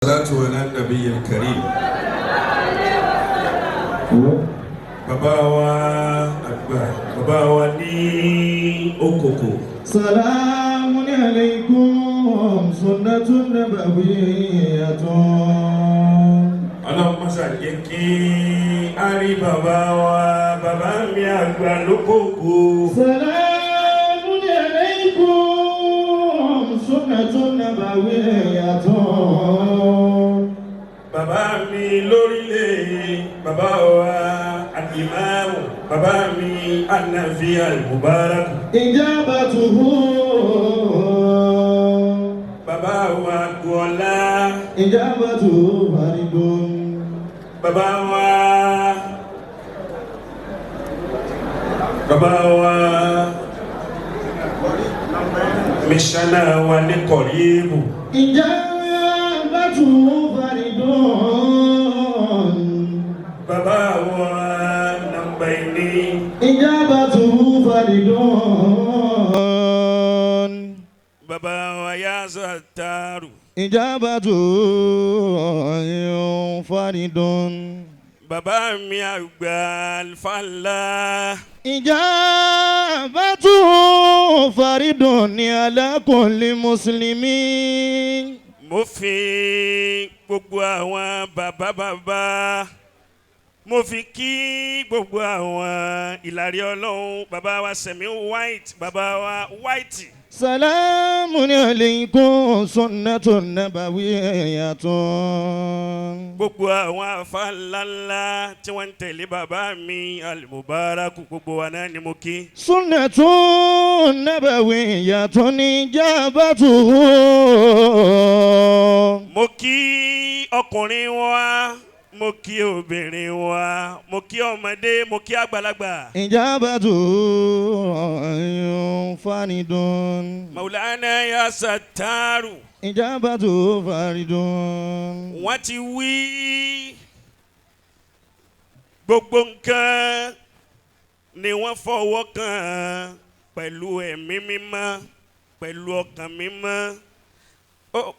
salatu ala nabiyil karim. Bàbá wa àgbà, bàbá wa ní Okoko. Salamun alaykum sunnatun nabawiyyatun. Ọlọ́run mọ́sá jẹ́ kí a rí bàbá wa, bàbá mi àgbà l'Okoko. Salamun alaykum sunnatun nabawiyyatun. Bàbá mi lórílẹ̀, bàbá wa al-Imam, bàbá mi An-Nafi al-Mubarak. Ijabatuhu. Bàbá wa Gbọ́lá. Ijabatuhu faridun. Bàbá wa Mishana wa ní Kọ̀ríbù. Ijabatuhu faridun. Bàbá wa Nambaini. Ijabatuhu faridun. Bàbá wa Yazattaru. Ijabatuhu faridun. Bàbá mi àgbà Alfàlà. Ijabatuhu faridun ni ala kulli muslimin. Mo fi gbogbo àwọn bàbá mo fi kí gbogbo àwọn ìlàrí Ọlọ́run, bàbá wa Sẹ̀mí White, bàbá wa White. Salamun alaykum sunnatun nabawiyyatun. Gbogbo àwọn àfáà ńláńlá tí wọ́n ń tẹ̀lé bàbá mi al-Mubarak, gbogbo wa náà ni mo kí. Sunnatun nabawiyyatun ijabatuhu. Mo kí ọkùnrin wa, mo kí obìnrin wa, mo kí ọmọdé, mo kí àgbàlagbà. Ijabatuhu faridun. Maulana Yazattaru. Ijabatuhu faridun. Wọ́n ti wí gbogbo nǹkan ni wọ́n fọwọ́ kàn pẹ̀lú ẹ̀mí mímọ́, pẹ̀lú ọkàn mímọ́.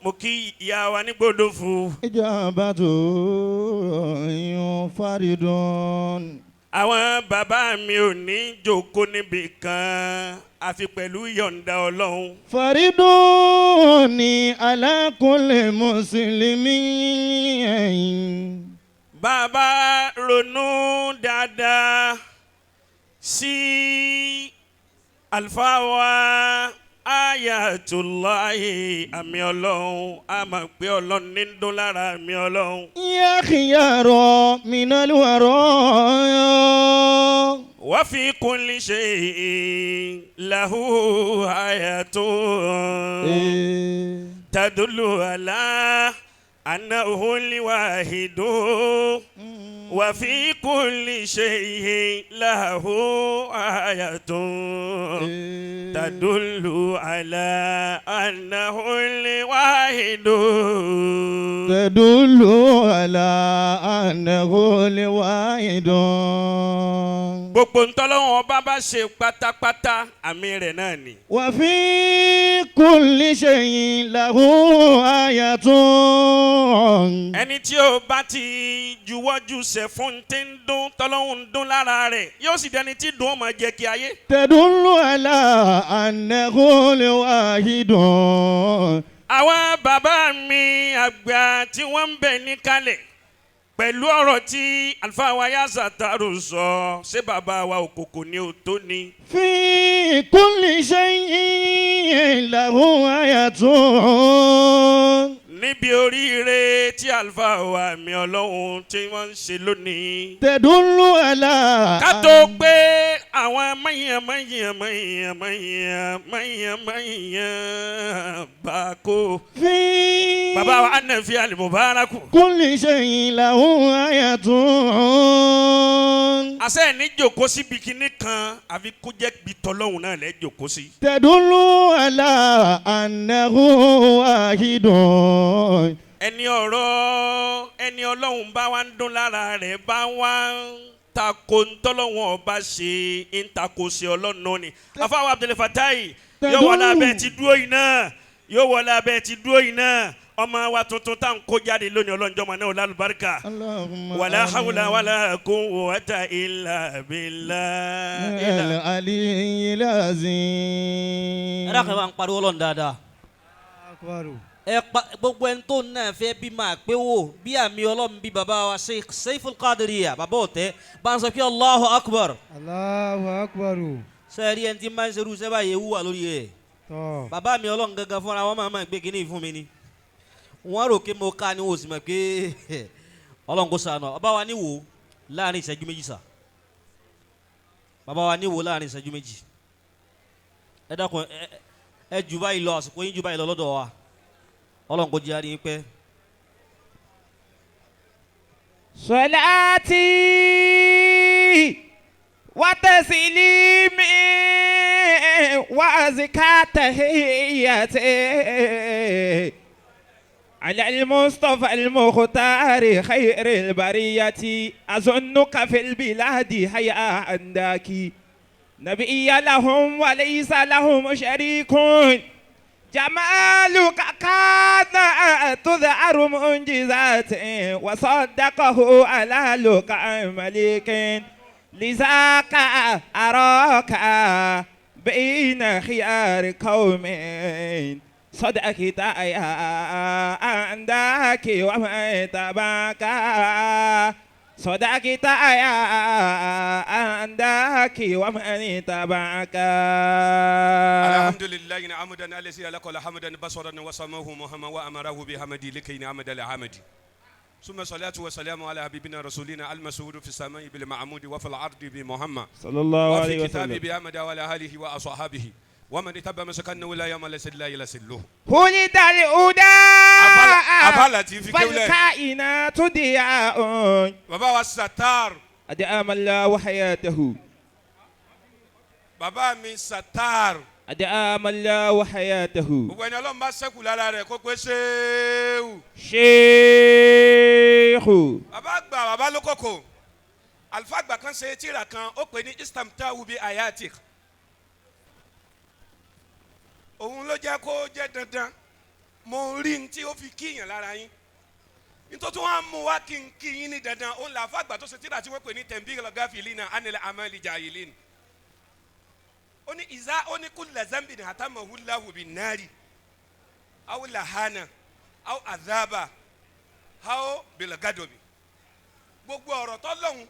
Mo kí ìyá wa ní Gbódòfù. Ijabatuhu faridun. Àwọn bàbá mi ò ní jókòó níbi kan àfi pẹ̀lú yọ̀ǹda Ọlọ́run. Faridun ni ala kulli muslimin. Bàbá ronú dáadáa sí àlùfáà wa Ayatullahi àmì Ọlọ́run, a máa pé Ọlọ́run ní dún lára àmì Ọlọ́run. Ya khiyara minal wara. Wa fi kulli shay'in lahu ayatun tadullu ala annahu al-wahidu. Wa fi kulli shay'in lahu ayatun tadullu ala annahu al-wahidu. Tadullu ala annahu al-wahidu. Gbogbo ntọ́lọ́wọ́n ọba bá ṣe pátápátá àmì rẹ̀ náà ni. Wa fi kulli shay'in lahu ayatun. Ẹni tí ó bá ti juwọ́jú sẹ̀ fún tí ń dún tọ́lọ́hún ń dún lára rẹ̀ yóò sì dẹni tí dùn ó máa jẹ́ kí ayé. Tadullu ala annahu al-wahidu. Àwọn bàbá mi àgbà tí wọ́n ń bẹ níkàlẹ̀ pẹ̀lú ọ̀rọ̀ tí àlùfáà wa Yazattaru sọ, ṣé bàbá wa Okoko ni ó tó ni. Fi kulli shay'in lahu ayatun. Níbi oríire tí àlùfáà wa mi Ọlọ́run tí wọ́n ń ṣe lónìí. Tadullu ala. Ká tó pé àwọn mọ̀yàn bako. Fi Bàbá wa An-Nafi al-Mubarak. kulli shay'in lahu ayatun. Àṣẹ ní jòkó sí bikini kan àfi kó jẹ́ bí tọ́lọ́hún náà lẹ́ jòkó sí. Tadullu ala annahu wahidun. Ẹni Ọlọ́run bá wá ń dún lára rẹ̀ bá wá ń tako ntọ́lọ́wọ́n ọba ṣe ń tako ṣe Ọlọ́run ni. Afáwọn Abdul Fatai yóò wọlé abẹ́ ti dúró yìí náà, yóò wọlé abẹ́ ti dúró yìí náà. ọmọ wa tuntun tá à ń kó jáde lónìí ọlọ́njọ́ ọmọ náà lálùbáríkà. اللهم wàlá hawla wàlá quwwata illa billah. العلي العظيم. ẹ dákẹ́ bá ń pariwo Ọlọ́run dáadáa. gbogbo ẹni tó náà fẹ́ bí máa pé wò bí àmì Ọlọ́run bí bàbá wa Sheikh Saiful Qadiriyya bàbá ọ̀tẹ́ bá ń sọ pé Allahu Akbar. Allahu Akbar. sẹ́ẹ̀rí ẹni tí máa ń ṣerú sẹ́bà yẹ wúwà lórí ẹ̀. bàbá mi Ọlọ́run gangan fúnra wọn máa gbé kínní fún mi ni. wọ́n rò pé mo ká ni wò sí mọ̀ pé Ọlọ́run kò ṣàánú bàbá wa ní wò láàrin ìṣẹ́jú méjì sà. bàbá wa ní wò láàrin ìṣẹ́jú méjì. ẹ dákun ẹ jù báyìí lọ àsìkò yín jù báyìí lọ lọ́dọ̀ wa. Ọlọ́run kò jẹ́ àárín pẹ́. صلاتي وتسليمي وأزكى تحياتي على المصطفى المختار خير البرية أظنك في البلاد هيا عندك نبي لهم وليس لهم شريك جمالك كان تظهر معجزات وصدقه على لك ملك لذاك أراك بين خيار قوم صدقت يا عندك وما تباك صدقت يا عندك ومن تبعك. الحمد لله نعمدا الذي لك الحمد بصرا وسماه مهما وامره بحمدي لكي نعمد لحمدي ثم صلاة وسلام على حبيبنا رسولنا المسعود في السماء بالمعمود وفي الارض بمحمد صلى الله عليه وفي وسلم كتابه بأحمد وعلى اله واصحابه ومن اتبع مسكنه لا يوم ليس لا يلسله ولد الهدى فالكائنات فالكائنات ضياء بابا والستار أدام الله حياته بابا من ستار أدام الله حياته gbogbo ẹni Ọlọ́run bá ṣẹ́kù lára rẹ̀ kó pé ṣéwù. شيخ bàbá àgbà bàbá lókòkò àlùfáà àgbà kan ṣe tírà kan ó pè ní istamtahu bi ayatik. òun ló jẹ́ kó jẹ́ dandan mo rí ní tí ó fi kíyàn lára yín nítorí wọn á mú wá kí n kí yín ní dandan òun làáfà àgbà tó ṣe tírà tí wọ́n pè ní tẹ̀m̀bíl gáfìlínà anil amali jahilin. ó ní ìzá ó ní kulla zambin hatamahu Allahu bin nari aw lahana aw azaba aw bil gadobi. gbogbo ọ̀rọ̀ tọ́lọ́hun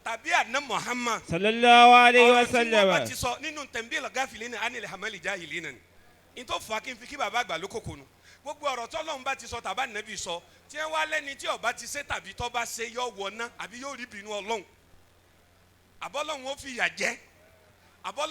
tàbí àná Muhammad صلى الله عليه ọ̀rọ̀ tí wọ́n bá وسلم ti sọ nínú tẹ̀m̀bíl gáfìlínà anil amali jahilin ni nítorí fà kí n fi kí bàbá àgbà lókòkò nu gbogbo ọ̀rọ̀ tọ́lọ́hun bá ti sọ tàbá nàbí sọ tí wọ́n wá lẹ́ni tí ó bá ti ṣe tàbí tó bá ṣe yọ wọ̀ ná àbí yóò rí bínú Ọlọ́hun àbọ́lọ́hun ó fi yà jẹ́ àbọ́lọ́hun